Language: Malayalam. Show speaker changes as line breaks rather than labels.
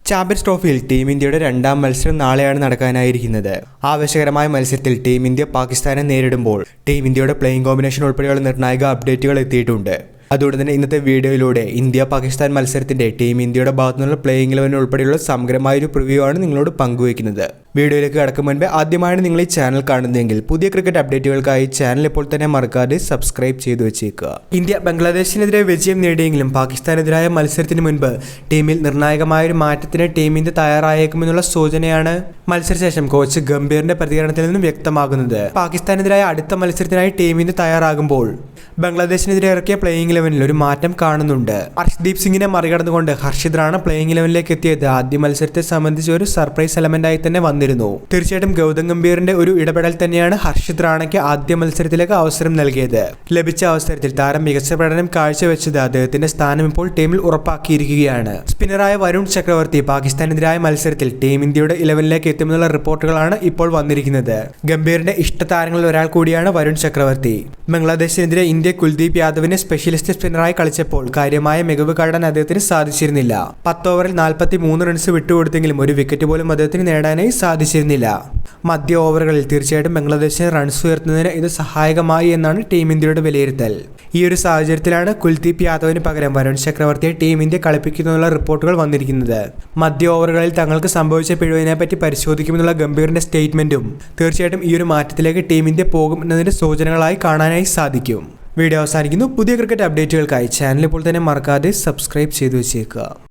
ചാമ്പ്യൻസ് ട്രോഫിയിൽ ടീം ഇന്ത്യയുടെ രണ്ടാം മത്സരം നാളെയാണ് നടക്കാനായിരിക്കുന്നത്. ആവേശകരമായ മത്സരത്തിൽ ടീം ഇന്ത്യ പാകിസ്ഥാനെ നേരിടുമ്പോൾ ടീം ഇന്ത്യയുടെ പ്ലേയിങ് കോമ്പിനേഷൻ ഉൾപ്പെടെയുള്ള നിർണായക അപ്ഡേറ്റുകൾ എത്തിയിട്ടുണ്ട്. അതുകൊണ്ട് തന്നെ ഇന്നത്തെ വീഡിയോയിലൂടെ ഇന്ത്യ പാകിസ്ഥാൻ മത്സരത്തിന്റെ ടീം ഇന്ത്യയുടെ ഭാഗത്തുനിന്നുള്ള പ്ലേയിങ് 11 ഉൾപ്പെടെയുള്ള സമഗ്രമായൊരു പ്രിവ്യൂ ആണ് നിങ്ങളോട് പങ്കുവയ്ക്കുന്നത്. വീഡിയോയിലേക്ക് കടക്കും മുൻപ് ആദ്യമായാണ് നിങ്ങൾ ഈ ചാനൽ കാണുന്നതെങ്കിൽ പുതിയ ക്രിക്കറ്റ് അപ്ഡേറ്റുകൾക്കായി ചാനൽ ഇപ്പോൾ തന്നെ മറക്കാതെ സബ്സ്ക്രൈബ് ചെയ്തു വെച്ചേക്കുക. ഇന്ത്യ ബംഗ്ലാദേശിനെതിരെ വിജയം നേടിയെങ്കിലും പാകിസ്ഥാനെതിരായ മത്സരത്തിന് മുൻപ് ടീമിൽ നിർണായകമായൊരു മാറ്റത്തിന് ടീം ഇന്ത്യ തയ്യാറായേക്കുമെന്നുള്ള സൂചനയാണ് മത്സരശേഷം കോച്ച് ഗംഭീറിന്റെ പ്രതികരണത്തിൽ നിന്നും വ്യക്തമാകുന്നത്. പാകിസ്ഥാനെതിരായ അടുത്ത മത്സരത്തിനായി ടീം ഇന്ത്യ തയ്യാറാകുമ്പോൾ ബംഗ്ലാദേശിനെതിരെ ഇറക്കിയ പ്ലേയിങ് 11 ഒരു മാറ്റം കാണുന്നുണ്ട്. ഹർഷ്ദീപ് സിംഗിനെ മറികടന്നുകൊണ്ട് ഹർഷിത് റാണ പ്ലേയിങ് 11 എത്തിയത് ആദ്യ മത്സരത്തെ സംബന്ധിച്ച് ഒരു സർപ്രൈസ് എലമെന്റായി തന്നെ വന്നിരുന്നു. തീർച്ചയായിട്ടും ഗൗതം ഗംഭീറിന്റെ ഒരു ഇടപെടൽ തന്നെയാണ് ഹർഷിത് റാണയ്ക്ക് ആദ്യ മത്സരത്തിലേക്ക് അവസരം നൽകിയത്. ലഭിച്ച അവസരത്തിൽ താരം മികച്ച പ്രകടനം കാഴ്ചവെച്ചത് അദ്ദേഹത്തിന്റെ സ്ഥാനം ഇപ്പോൾ ടീമിൽ ഉറപ്പാക്കിയിരിക്കുകയാണ്. സ്പിന്നറായ വരുൺ ചക്രവർത്തി പാകിസ്ഥാനെതിരായ മത്സരത്തിൽ ടീം ഇന്ത്യയുടെ 11 എത്തുമെന്നുള്ള റിപ്പോർട്ടുകളാണ് ഇപ്പോൾ വന്നിരിക്കുന്നത്. ഗംഭീറിന്റെ ഇഷ്ടതാരങ്ങളിൽ ഒരാൾ കൂടിയാണ് വരുൺ ചക്രവർത്തി. ബംഗ്ലാദേശിനെതിരെ ഇന്ത്യ കുൽദീപ് യാദവിനെ സ്പെഷ്യലിസ്റ്റ് സ്പിന്നറായി കളിച്ചപ്പോൾ കാര്യമായ മികവ് കാട്ടാൻ അദ്ദേഹത്തിന് സാധിച്ചിരുന്നില്ല. 10 ഓവറിൽ 43 റൺസ് വിട്ടുകൊടുത്തെങ്കിലും ഒരു വിക്കറ്റ് പോലും അദ്ദേഹത്തിന് നേടാനായി സാധിച്ചിരുന്നില്ല. മധ്യ ഓവറുകളിൽ തീർച്ചയായിട്ടും ബംഗ്ലാദേശിന് റൺസ് ഉയർത്തുന്നതിന് ഇത് സഹായകമായി എന്നാണ് ടീം ഇന്ത്യയുടെ വിലയിരുത്തൽ. ഈ ഒരു സാഹചര്യത്തിലാണ് കുൽദീപ് യാദവിന് പകരം വരുൺ ചക്രവർത്തിയെ ടീം ഇന്ത്യ കളിപ്പിക്കുന്നുള്ള റിപ്പോർട്ടുകൾ വന്നിരിക്കുന്നത്. മധ്യ ഓവറുകളിൽ തങ്ങൾക്ക് സംഭവിച്ച പിഴവിനെ പറ്റി പരിശോധിക്കുമെന്നുള്ള ഗംഭീറിന്റെ സ്റ്റേറ്റ്മെന്റും തീർച്ചയായിട്ടും ഈ ഒരു മാറ്റത്തിലേക്ക് ടീം ഇന്ത്യ പോകും എന്നതിന്റെ സൂചനകളായി കാണാനായി സാധിക്കും. വീഡിയോ അവസാനിക്കുന്നു. പുതിയ ക്രിക്കറ്റ് അപ്ഡേറ്റുകൾക്കായി ചാനൽ ഇപ്പോൾ തന്നെ മറക്കാതെ സബ്സ്ക്രൈബ് ചെയ്തു വെച്ചേക്കുക.